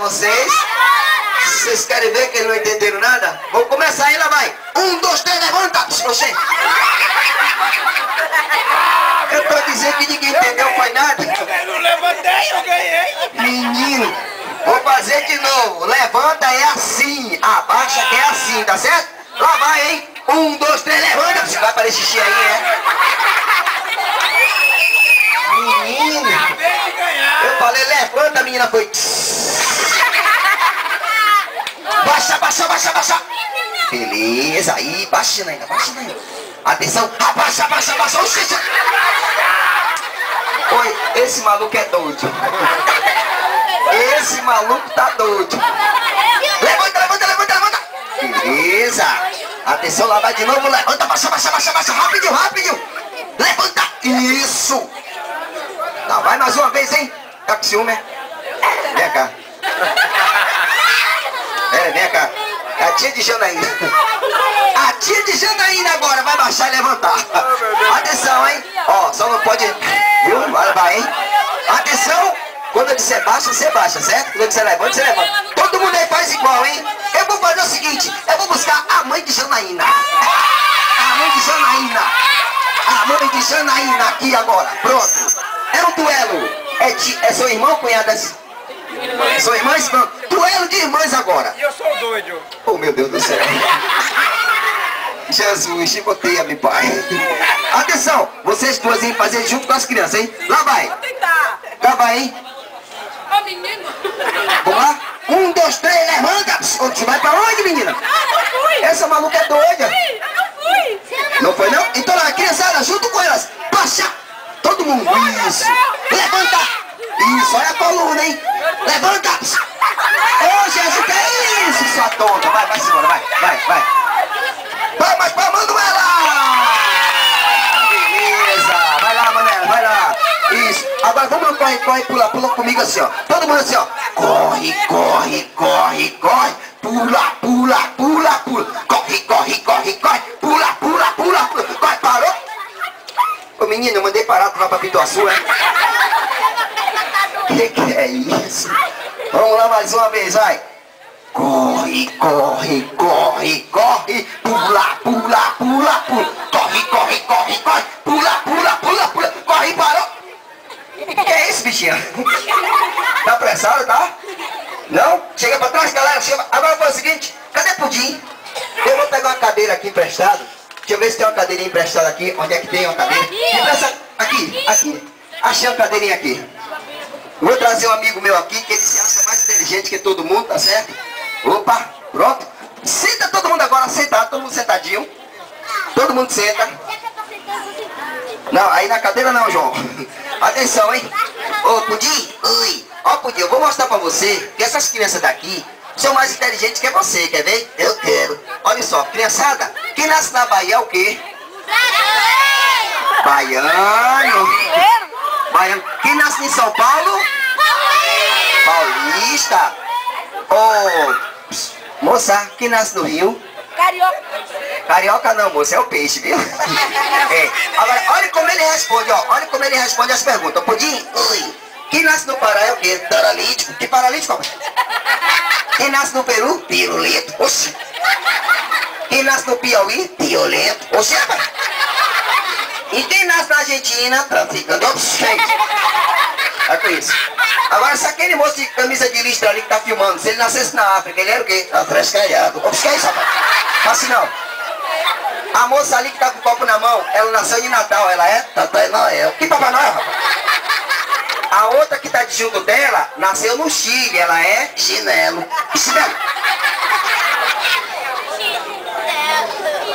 vocês. Vocês querem ver que eles não entenderam nada? Vamos começar aí, lá vai. 1, 2, 3, levanta. Você. Eu tô dizendo que ninguém entendeu, foi nada. Eu não levantei, eu ganhei. Menino, vou fazer de novo. Levanta é assim, abaixa que é assim, tá certo? Lá vai, hein? 1, 2, 3, levanta. Você vai fazer xixi aí, é? Menino, eu falei levanta, a menina foi. Baixa, baixa, baixa, baixa. Beleza, aí, baixando ainda, baixando ainda. Atenção, abaixa, abaixa, abaixa. Oi, esse maluco é doido. Esse maluco tá doido. Levanta, levanta, levanta, levanta. Beleza. Atenção, lá vai de novo. Levanta, baixa, baixa, baixa, baixa. Rapidinho, rapidinho. Levanta. Isso. Tá, vai mais uma vez, hein? Tá com ciúme, é? Vem cá. Vem cá. É a tia de Janaína. A tia de Janaína agora vai baixar e levantar. Atenção, hein? Ó, só não pode... Viu? Agora vai, hein? Atenção. Quando eu disser baixa, você baixa, certo? Quando eu disser levanta, você levanta. Todo mundo aí faz igual, hein? Eu vou fazer o seguinte. Eu vou buscar a mãe de Janaína. A mãe de Janaína. A mãe de Janaína aqui agora. Pronto. É um duelo. É seu irmão ou cunhada? São irmãs? Duelo de irmãs agora. E eu sou doido. Oh, meu Deus do céu. Jesus, chicoteia-me, pai. Atenção, vocês duas vão fazer junto com as crianças, hein? Lá vai. Vou tentar. Lá vai, hein? Ô, menino. Vamos lá? 1, 2, 3, levanta. Você vai pra onde, menina? Ah, não fui. Essa maluca é doida. Eu não fui. Não foi, não? Então lá, criançada, junto com elas. Baixa. Todo mundo. Isso. Levanta. Isso, olha a coluna, hein? Levanta. Ô, Jesus, que é isso, sua tonta? Vai, vai, segura, vai, vai, vai. Vamos pra Manuela. Beleza. Vai lá, Manuela, vai lá. Isso. Agora vamos, corre, corre, pula, pula comigo assim, ó. Todo mundo assim, ó. Corre, corre, corre, corre. Pula, pula, pula, pula. Corre, corre, corre, corre. Pula, pula, pula, pula. Vai, parou? Ô, menino, eu mandei parar pra Pituaçu, é? Que é isso? Vamos lá mais uma vez, vai. Corre, corre, corre, corre. Pula, pula, pula, pula. Corre, corre, corre, corre. Pula, pula, pula, pula. Corre, parou. Que é isso, bichinha? Tá apressado, tá? Não? Chega pra trás, galera. Chega. Agora foi o seguinte. Cadê Pudim? Eu vou pegar uma cadeira aqui emprestada. Deixa eu ver se tem uma cadeirinha emprestada aqui. Onde é que tem uma cadeira? Aqui, aqui. Achei uma cadeirinha aqui. Vou trazer um amigo meu aqui, que ele se acha mais inteligente que todo mundo, tá certo? Opa, pronto. Senta todo mundo agora, sentado, todo mundo sentadinho. Todo mundo senta. Não, aí na cadeira não, João. Atenção, hein? Ô, Pudim, oi. Ó, Pudim, eu vou mostrar pra você que essas crianças daqui são mais inteligentes que você, quer ver? Eu quero. Olha só, criançada, quem nasce na Bahia é o quê? Baiano. Baiano. Quem nasce em São Paulo? Paulista. Ô, moça, quem nasce no Rio? Carioca. Carioca não, moça, é o peixe, viu? É. Agora, olha como ele responde, ó. Olha como ele responde as perguntas. Pudim, oi. Quem nasce no Pará é o quê? Paralítico. Que paralítico? Quem nasce no Peru? Pirulito. Oxi. Quem nasce no Piauí? Violento. Oxi. E quem nasce na Argentina? Traficando. Oxi. É com isso. Agora, se aquele moço de camisa de listra ali que tá filmando, se ele nascesse na África, ele era o quê? Afrescalhado. Oxi, que é isso, rapaz? Faça não. A moça ali que tá com o copo na mão, ela nasceu de Natal, ela é? Papai Noel. Que Papai Noel, rapaz? A outra que tá de junto dela, nasceu no Chile, ela é? Chinelo. Chinelo.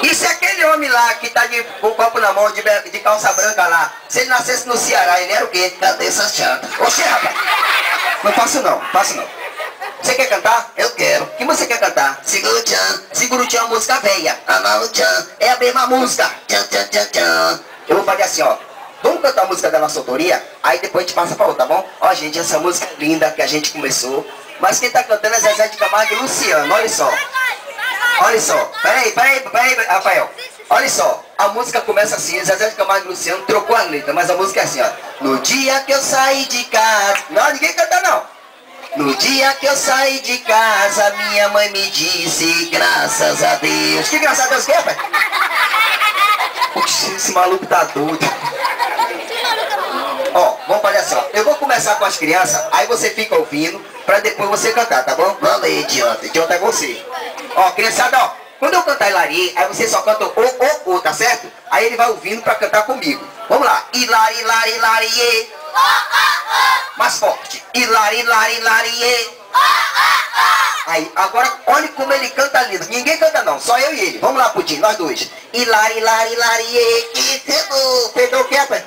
E se aquele homem lá que tá com o copo na mão, de calça branca lá, se ele nascesse no Ceará, ele era o quê? Cabeça chata. Oxê, rapaz. Não faço não, faço não. Você quer cantar? Eu quero. O que você quer cantar? Segura o tchan, música velha. Amar o tchan, é a mesma música. Tchan, tchan, tchan, tchan. Eu vou fazer assim, ó. Vamos cantar a música da nossa autoria? Aí depois a gente passa pra outra, tá bom? Ó, gente, essa música é linda que a gente começou. Mas quem tá cantando é Zezé de Camargo e Luciano, olha só. Olha só. Peraí, Rafael. Olha só. A música começa assim, Zezé de Camargo e Luciano trocou a letra, mas a música é assim, ó. No dia que eu saí de casa... Não, ninguém canta não. No dia que eu saí de casa, minha mãe me disse, graças a Deus. Que graças a Deus que é, pai? Oxi, esse maluco tá doido. Ó, vamos fazer assim, ó. Eu vou começar com as crianças, aí você fica ouvindo, pra depois você cantar, tá bom? Vamos aí, idiota. Idiota é você. Ó, criançada, ó. Quando eu cantar Hilari, aí você só canta o, tá certo? Aí ele vai ouvindo pra cantar comigo. Vamos lá. Hilari, Hilari, Hilari, mais forte. Hilari, Hilari, Hilari, aí, agora olhe como ele canta lindo. Ninguém canta não, só eu e ele. Vamos lá, Pudim, nós dois. Hilari, Hilari, Hilari, que perdeu o que, rapaz?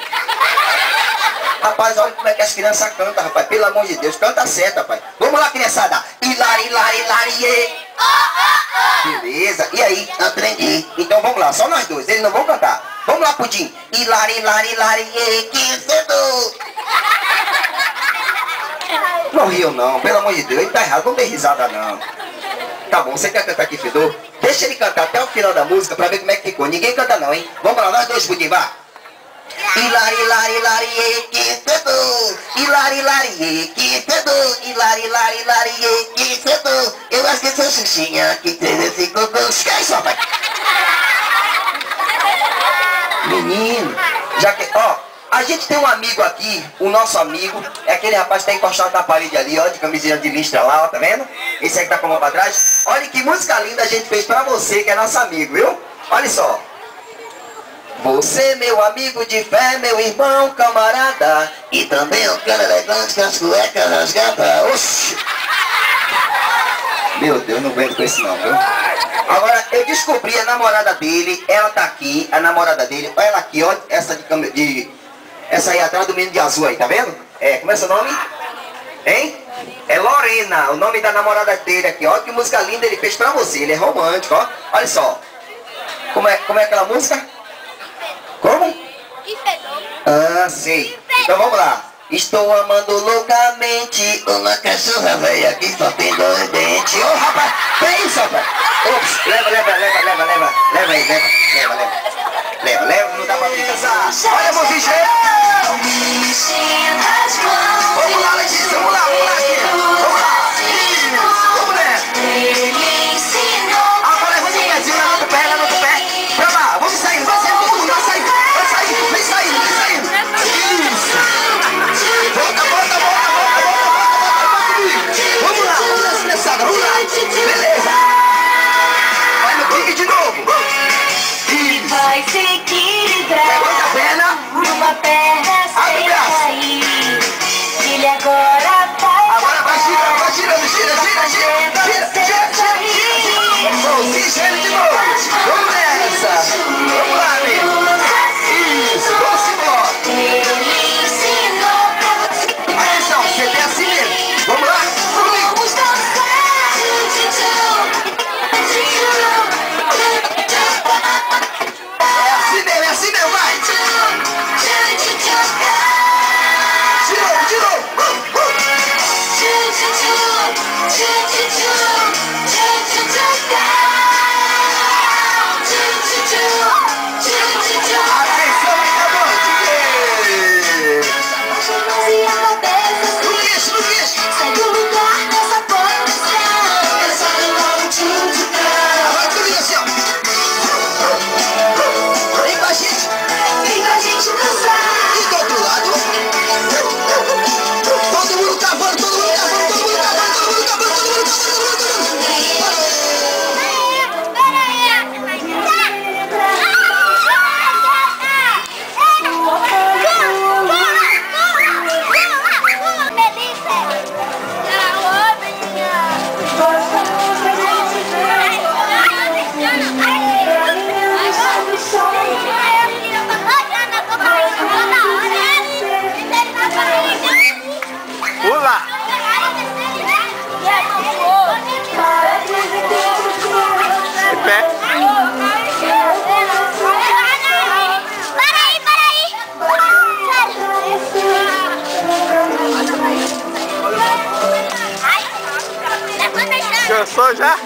Rapaz, olha como é que as crianças cantam, rapaz. Pelo amor de Deus, canta certo, rapaz. Vamos lá, criançada. Hilari, Hilari, Hilari, beleza, e aí? Aprendi. Então vamos lá, só nós dois, eles não vão cantar. Vamos lá, Pudim. Hilari, Hilari, Hilari, que cedo. Não riu não, pelo amor de Deus, ele tá errado, não dê risada não. Tá bom, você quer cantar aqui, Fedor? Deixa ele cantar até o final da música pra ver como é que ficou. Ninguém canta não, hein? Vamos lá, nós dois, Pudim, vá. Hilari, Hilari, Hilari, que cedo. Hilari, Hilari, que cedo. Hilari, Hilari, Hilari, que cedo. Eu acho que sou Xuxinha, que 355. Que é isso, rapaz? Menino, já que, ó, a gente tem um amigo aqui, o nosso amigo, é aquele rapaz que tá encostado na parede ali, ó, de camisinha de listra lá, ó, tá vendo? Esse aí que tá com a mão pra trás. Olha que música linda a gente fez pra você, que é nosso amigo, viu? Olha só. Você, meu amigo de fé, meu irmão, camarada, e também um cara elegante com as cuecas rasgadas. Oxi! Meu Deus, não aguento com isso não, viu? Agora, eu descobri a namorada dele, ela tá aqui, a namorada dele, olha ela aqui, ó, essa essa aí atrás do menino de azul aí, tá vendo? É, como é seu nome? Hein? É Lorena, o nome da namorada dele aqui, ó, que música linda ele fez pra você, ele é romântico, ó. Olha só. Como é aquela música? Como? Ah, sei. Então vamos lá. Estou amando loucamente uma cachorra velha que só tem 2 dentes. Ô, rapaz, que é isso, rapaz? Ops, leva aí, leva, não dá pra brincar. Olha a mãozinha cheia. Vamos lá, Letícia, vamos lá, filha. Vamos lá. Vamos nessa. Agora levanta o pezinho lá no outro pé. Pra lá, vamos saindo, todo mundo, vai saindo. Vem saindo. Isso. Volta. Vamos lá, criançada, vamos lá. Beleza. Vai no pique de novo. Isso. Vai se equilibrar. Levanta a perna. Uma perna Abre o sem braço. cair. Ele agora vai. Agora vai girando, gira. Mãozinha cheia de novo. Vamos nessa. Vamos lá, amigo. Isso, vamos embora. Ele ensinou pra você. Atenção, você tem assim mesmo. Vamos lá, comigo. Vamos dançar. É assim mesmo, vai. De novo. Atenção, no queixo. Sai do lugar nessa posição. Agora comigo assim, ó. Vem com a gente. Vem com a gente dançar. E do outro lado. Todo mundo cavando. Pula! De pé. Cansou já?